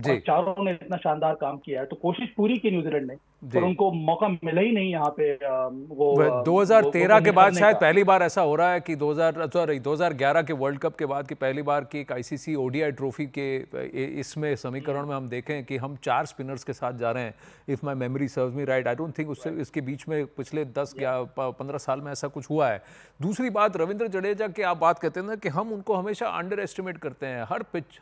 और जी चारों ने इतना शानदार काम किया है, तो कोशिश पूरी की न्यूजीलैंड ने, पर जी। उनको मौका मिला ही नहीं यहाँ पे वो 2013 के बाद निखरने शायद का। पहली बार ऐसा हो रहा है कि 2011 के वर्ल्ड कप के बाद की पहली बार की एक आईसीसी ओडीआई ट्रॉफी के इसमें समीकरण में हम देखें कि हम 4 स्पिनर्स के साथ जा रहे हैं, if my memory serves me right. I don't think उससे इसके बीच में पिछले 10 या 15 साल में ऐसा कुछ हुआ है। दूसरी बात, रविंद्र जडेजा की आप बात करते हैं ना कि हम उनको हमेशा अंडर एस्टिमेट करते हैं। हर पिच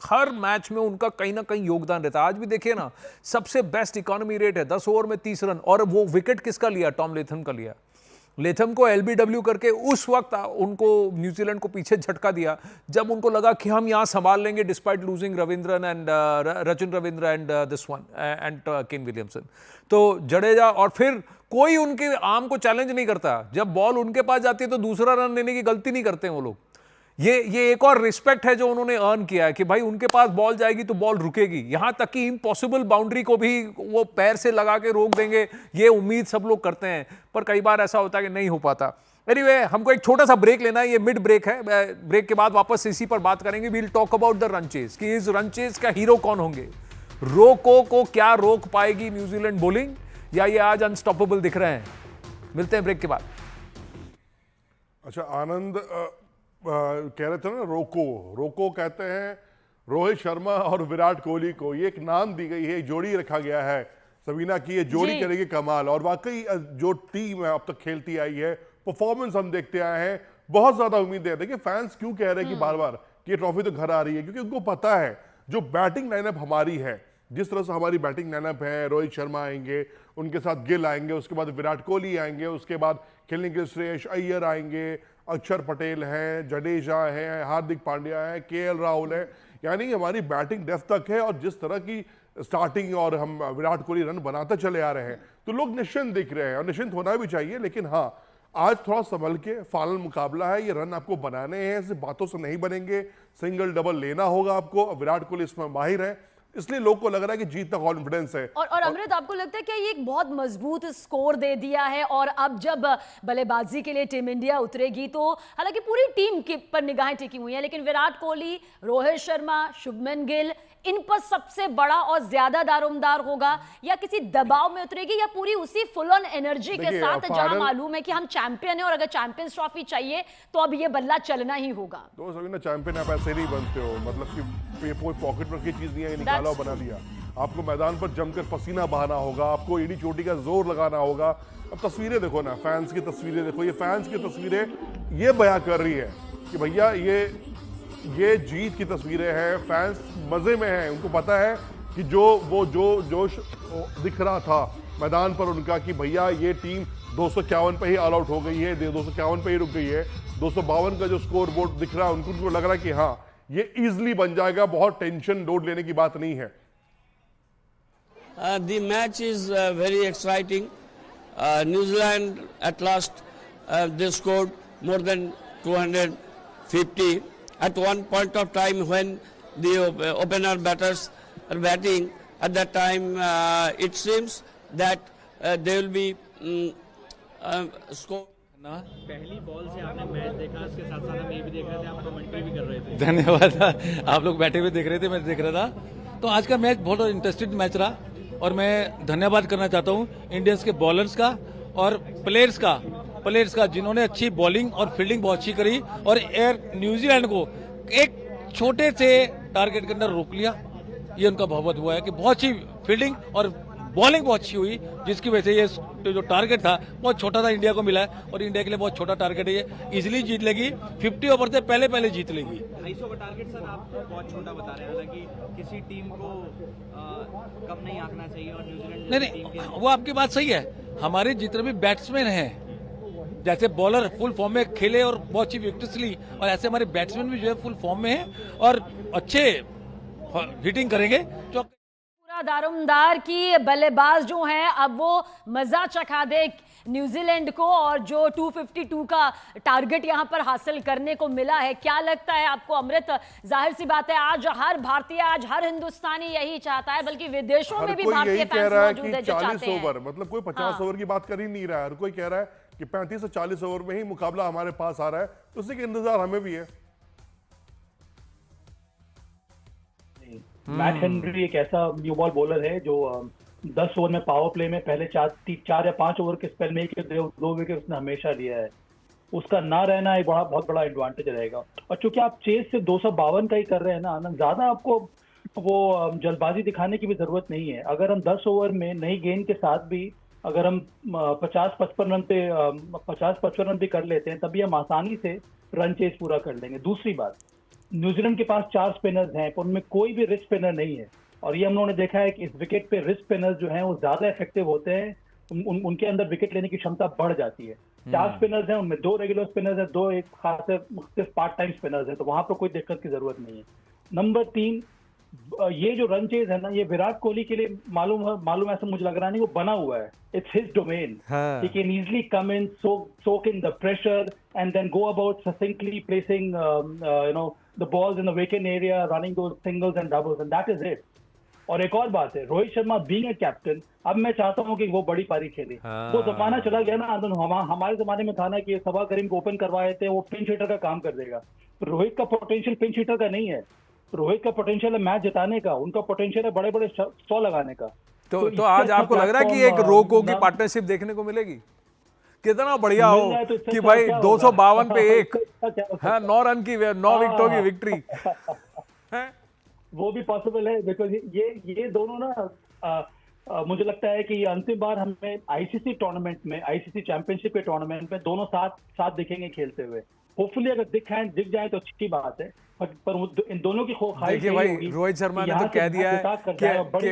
हर मैच में उनका कहीं ना कहीं योगदान रहता है। आज भी देखिए ना, सबसे बेस्ट इकोनॉमी रेट है 10 ओवर में 30 रन, और वो विकेट किसका लिया? टॉम लेथम का लिया। लेथम को एलबीडब्ल्यू करके उस वक्त उनको न्यूजीलैंड को पीछे झटका दिया जब उनको लगा कि हम यहां संभाल लेंगे despite losing Ravindran and Rachin Ravindra and this one and Kane Williamson. तो जडेजा, और फिर कोई उनके आर्म को चैलेंज नहीं करता। जब बॉल उनके पास जाती है तो दूसरा रन लेने की गलती नहीं करते हैं वो लोग। ये एक और रिस्पेक्ट है जो उन्होंने अर्न किया है कि भाई उनके पास बॉल जाएगी तो बॉल रुकेगी। यहां तक कि इम्पॉसिबल बाउंड्री को भी वो पैर से लगा के रोक देंगे, ये उम्मीद सब लोग करते हैं, पर कई बार ऐसा होता है कि नहीं हो पाता। एनीवे, हमको एक छोटा सा ब्रेक लेना है, ये मिड ब्रेक है। ब्रेक के बाद वापस इसी पर बात करेंगे। We'll talk about the run chase कि इस रन चेज का हीरो कौन होंगे। रोको को क्या रोक पाएगी न्यूजीलैंड बॉलिंग, या ये आज अनस्टॉपेबल दिख रहे हैं? मिलते हैं ब्रेक के बाद। अच्छा आनंद, कह रहे थे ना रोको रोको कहते हैं रोहित शर्मा और विराट कोहली को। ये एक नाम दी गई है, जोड़ी रखा गया है सबीना की, ये जोड़ी करेगी कमाल। और वाकई जो टीम है अब तक खेलती आई है, परफॉर्मेंस हम देखते आए हैं, बहुत ज्यादा उम्मीदें हैं। देखिए फैंस क्यों कह रहे हैं कि बार बार कि ये ट्रॉफी तो घर आ रही है, क्योंकि उनको पता है जो बैटिंग लाइनअप हमारी है, जिस तरह से हमारी बैटिंग लाइनअप है, रोहित शर्मा आएंगे, उनके साथ गिल आएंगे, उसके बाद विराट कोहली आएंगे, उसके बाद खेलने के लिए श्रेयस अय्यर आएंगे, अक्षर पटेल हैं, जडेजा हैं, हार्दिक पांड्या है, केएल राहुल है, यानी हमारी बैटिंग डेप्थ तक है। और जिस तरह की स्टार्टिंग और हम विराट कोहली रन बनाते चले आ रहे हैं, तो लोग निश्चिंत दिख रहे हैं, और निश्चिंत होना भी चाहिए। लेकिन हाँ, आज थोड़ा संभल के फाइनल मुकाबला है, ये रन आपको बनाने हैं, सिर्फ बातों से नहीं बनेंगे, सिंगल डबल लेना होगा आपको। विराट कोहली इसमें माहिर है, इसलिए लोग को लग रहा है कि जीत का कॉन्फिडेंस है। और अमृत, आपको लगता है कि ये एक बहुत मजबूत स्कोर दे दिया है, और अब जब बल्लेबाजी के लिए टीम इंडिया उतरेगी तो हालांकि पूरी टीम के पर निगाहें टिकी हुई हैं, लेकिन विराट कोहली, रोहित शर्मा, शुभमन गिल, इन पर सबसे बड़ा और ज्यादा दारोमदार होगा, या किसी दबाव में उतरेगी, या पूरी उसी फुल ऑन एनर्जी के साथ, जहां मालूम है कि हम चैंपियन हैं और अगर चैंपियंस ट्रॉफी चाहिए तो अब ये बल्ला चलना ही होगा। तो सभी ना चैंपियन आप ऐसे नहीं बनते हो, मतलब कि ये कोई पॉकेट में की चीज नहीं है, निकाला और बना दिया। आपको मैदान पर जमकर पसीना बहाना होगा, आपको एड़ी चोटी का जोर लगाना होगा। अब तस्वीरें देखो ना, फैंस की तस्वीरें देखो, ये फैंस की तस्वीरें ये बयां कर रही है कि भैया ये जीत की तस्वीरें हैं, फैंस मजे में हैं। उनको पता है कि जो जोश दिख रहा था मैदान पर उनका कि भैया ये टीम 251 पे ही ऑल आउट हो गई है, 251 पे ही रुक गई है, 252 का जो स्कोर बोर्ड दिख रहा है, उनको लग रहा है कि हाँ ये इजिली बन जाएगा, बहुत टेंशन लोड लेने की बात नहीं है। The match is very exciting. New Zealand at last they scored more than 250 at one point of time when the opener batters are batting. At that time, it seems that they will be score. पहली ball से आपने match देखा, उसके साथ साथ हम ये भी देख रहे थे, आप कमेंट्री भी कर रहे थे। धन्यवाद। आप लोग बैठे हुए देख रहे थे, मैं देख रहा था। तो आज का मैच बहुत इंटरेस्टिंग मैच रहा, और मैं धन्यवाद करना चाहता हूं इंडियंस के बॉलर्स का और प्लेयर्स का जिन्होंने अच्छी बॉलिंग और फील्डिंग बहुत अच्छी करी, और एयर न्यूजीलैंड को एक छोटे से टारगेट के अंदर रोक लिया। ये उनका बहुत हुआ है कि बहुत अच्छी फील्डिंग और बॉलिंग बहुत अच्छी हुई, जिसकी वजह से ये जो टारगेट था बहुत छोटा था इंडिया को मिला है, और इंडिया के लिए बहुत छोटा टारगेट है। ये इजीली जीत लेगी, 50 ओवर से पहले जीत लेगी। 250 का टारगेट सर आप बहुत छोटा बता रहे हैं, हालांकि किसी टीम को कम नहीं आंकना चाहिए, और न्यूजीलैंड नहीं, वो आपकी बात सही है। हमारे जितने भी बैट्समैन हैं, जैसे बॉलर फुल फॉर्म में खेले और बहुत अच्छी विकेट्स ली, और ऐसे हमारे बैट्समैन भी जो है फुल फॉर्म में है और अच्छे हिटिंग करेंगे। जो दारोमदार की बल्लेबाज जो हैं, अब वो मजा चखा दे न्यूजीलैंड को, और जो 252 का टारगेट यहां पर हासिल करने को मिला है। क्या लगता है आपको अमृत? जाहिर सी बात है आज हर भारतीय, आज हर हिंदुस्तानी यही चाहता है, बल्कि विदेशों में भी भारतीय फैंस मौजूद है जो चाहते हैं। 40 ओवर मतलब कोई 50 ओवर की बात कर ही नहीं रहा है, हर कोई कह रहा है कि 35 से 40 ओवर में ही मुकाबला हमारे पास आ रहा है, तो उसी का इंतजार हमें भी है। मैट हेनरी एक ऐसा न्यू बॉल बॉलर है जो 10 ओवर में पावर प्ले में पहले 4 या 5 ओवर के स्पेल में ही 2 विकेट उसने हमेशा लिया है। उसका ना रहना एक बहुत बड़ा एडवांटेज रहेगा। और चूंकि आप चेस से 252 का ही कर रहे हैं ना आनंद, ज्यादा आपको वो जल्दबाजी दिखाने की भी जरूरत नहीं है। अगर हम 10 ओवर में नई गेंद के साथ भी अगर हम 50-55 रन भी कर लेते हैं तभी हम आसानी से रन चेस पूरा कर लेंगे। दूसरी बात, न्यूजीलैंड के पास 4 स्पिनर्स हैं पर उनमें कोई भी रिस्ट स्पिनर नहीं है, और ये हम लोगों ने देखा है कि इस विकेट पे रिस्ट स्पिनर्स जो हैं वो ज्यादा इफेक्टिव होते हैं, उनके अंदर विकेट लेने की क्षमता बढ़ जाती है। 4 स्पिनर्स हैं, उनमें 2 रेगुलर स्पिनर्स हैं, 2 एक खास सिर्फ पार्ट टाइम स्पिनर्स हैं, तो वहां पर कोई दिक्कत की जरूरत नहीं है। नंबर 3, ये जो रन चेज है ना, ये विराट कोहली के लिए मालूम ऐसा मुझे लग रहा नहीं, वो बना हुआ है। It's his domain. He can easily come in, soak in the pressure and then go about succinctly placing the balls in the vacant area, running those singles and doubles, and that is it. और एक और बात है, Rohit Sharma being a captain, अब मैं चाहता हूँ कि वो बड़ी पारी खेले। वो जमाना चला गया ना आनंद, हमारे जमाने में था ना कि सबा करीम को ओपन करवाए थे, वो पिंच हिटर का काम कर देगा। रोहित का पोटेंशियल पिंच हिटर का नहीं है, रोहित का पोटेंशियल है मैच जिताने का, उनका पोटेंशियल है बड़े बड़े 100 लगाने का। तो आज आपको लग रहा है कि एक रोको की पार्टनरशिप देखने को मिलेगी? कितना बढ़िया हो कि भाई 252 पे 1 है, 9 रन की 9 विकेटों की विक्ट्री है। वो भी पॉसिबल है, बिकॉज ये दोनों ना मुझे लगता है कि अंतिम बार हमें आईसीसी टूर्नामेंट में, आईसीसी चैंपियनशिप के टूर्नामेंट में दोनों साथ दिखेंगे खेलते हुए। होपफुली अगर दिख जाए तो अच्छी बात है, पर इन दोनों की देखिए भाई, रोहित शर्मा ने तो कह दिया है कि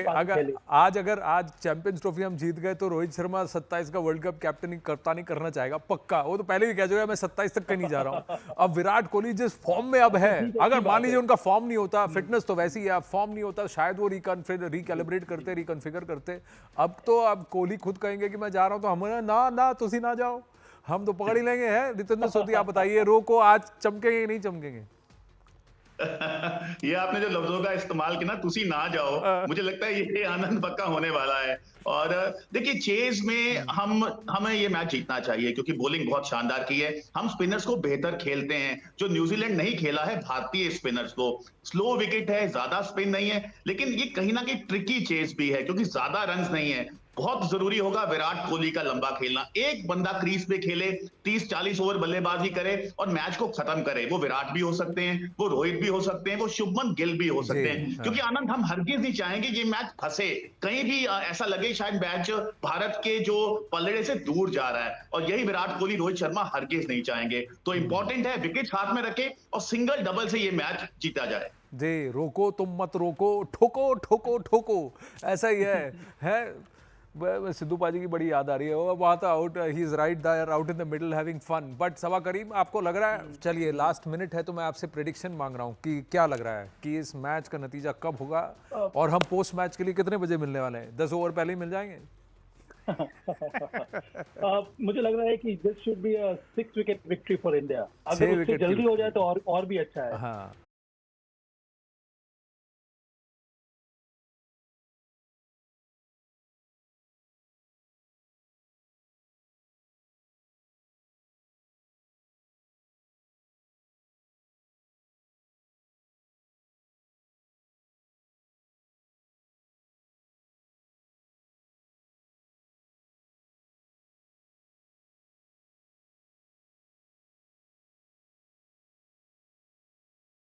आज चैंपियंस ट्रॉफी हम जीत गए तो रोहित शर्मा 27 का वर्ल्ड कप कप्तानी करना चाहेगा पक्का। वो तो पहले भी कह चुका है मैं 27 तक का नहीं जा रहा हूँ। अब विराट कोहली जिस फॉर्म में अब है, अगर मान लीजिए उनका फॉर्म नहीं होता, फिटनेस तो वैसी है, फॉर्म नहीं होता, शायद वो रिकैलिब्रेट करते, रिकॉन्फिगर करते। अब कोहली खुद कहेंगे कि मैं जा रहा हूँ, तो हम ना तुसी ना जाओ, हम तो पकड़ ही लेंगे। है रितेंद्र सोधी, आप बताइए, रोको आज चमकेंगे नहीं चमकेंगे? ये आपने जो लफ्जों का इस्तेमाल किया ना, तुसी ना जाओ, मुझे लगता है ये आनंद पक्का होने वाला है। और देखिए, चेज में हमें ये मैच जीतना चाहिए क्योंकि बॉलिंग बहुत शानदार की है। हम स्पिनर्स को बेहतर खेलते हैं, जो न्यूजीलैंड नहीं खेला है भारतीय स्पिनर्स को। स्लो विकेट है, ज्यादा स्पिन नहीं है, लेकिन ये कहीं ना कहीं ट्रिकी चेज भी है क्योंकि ज्यादा रन्स नहीं है। बहुत जरूरी होगा विराट कोहली का लंबा खेलना। एक बंदा क्रीज पे खेले, 30-40 ओवर बल्लेबाजी करे और मैच को खत्म करे। वो विराट भी हो सकते हैं, वो रोहित भी हो सकते हैं, वो शुभमन गिल भी हो सकते हैं। क्योंकि आनंद, हम हरगिज नहीं चाहेंगे ये मैच फंसे, कहीं भी ऐसा लगे शायद मैच भारत के जो पलड़े से दूर जा रहा है, और यही विराट कोहली, रोहित शर्मा हरगिज नहीं चाहेंगे। तो इंपॉर्टेंट है विकेट हाथ में रखे और सिंगल डबल से ये मैच जीता जाए। जी, रोको तुम मत रोको, ठोको ठोको ठोको, ऐसा ही है। सिद्धू पाजी की बड़ी याद आ रही है, वो वहाँ था out, he is right there out in the middle having fun. But Saba Karim, आपको लग रहा है, चलिए लास्ट मिनट है तो मैं आपसे प्रेडिक्शन मांग रहा हूँ कि क्या लग रहा है कि इस मैच का नतीजा कब होगा, और हम पोस्ट मैच के लिए कितने बजे मिलने वाले हैं? 10 ओवर पहले ही मिल जाएंगे? मुझे लग रहा है कि this should be a 6 wicket victory for India. अगर उससे जल्दी हो जाए तो और भी अच्छा है। हाँ।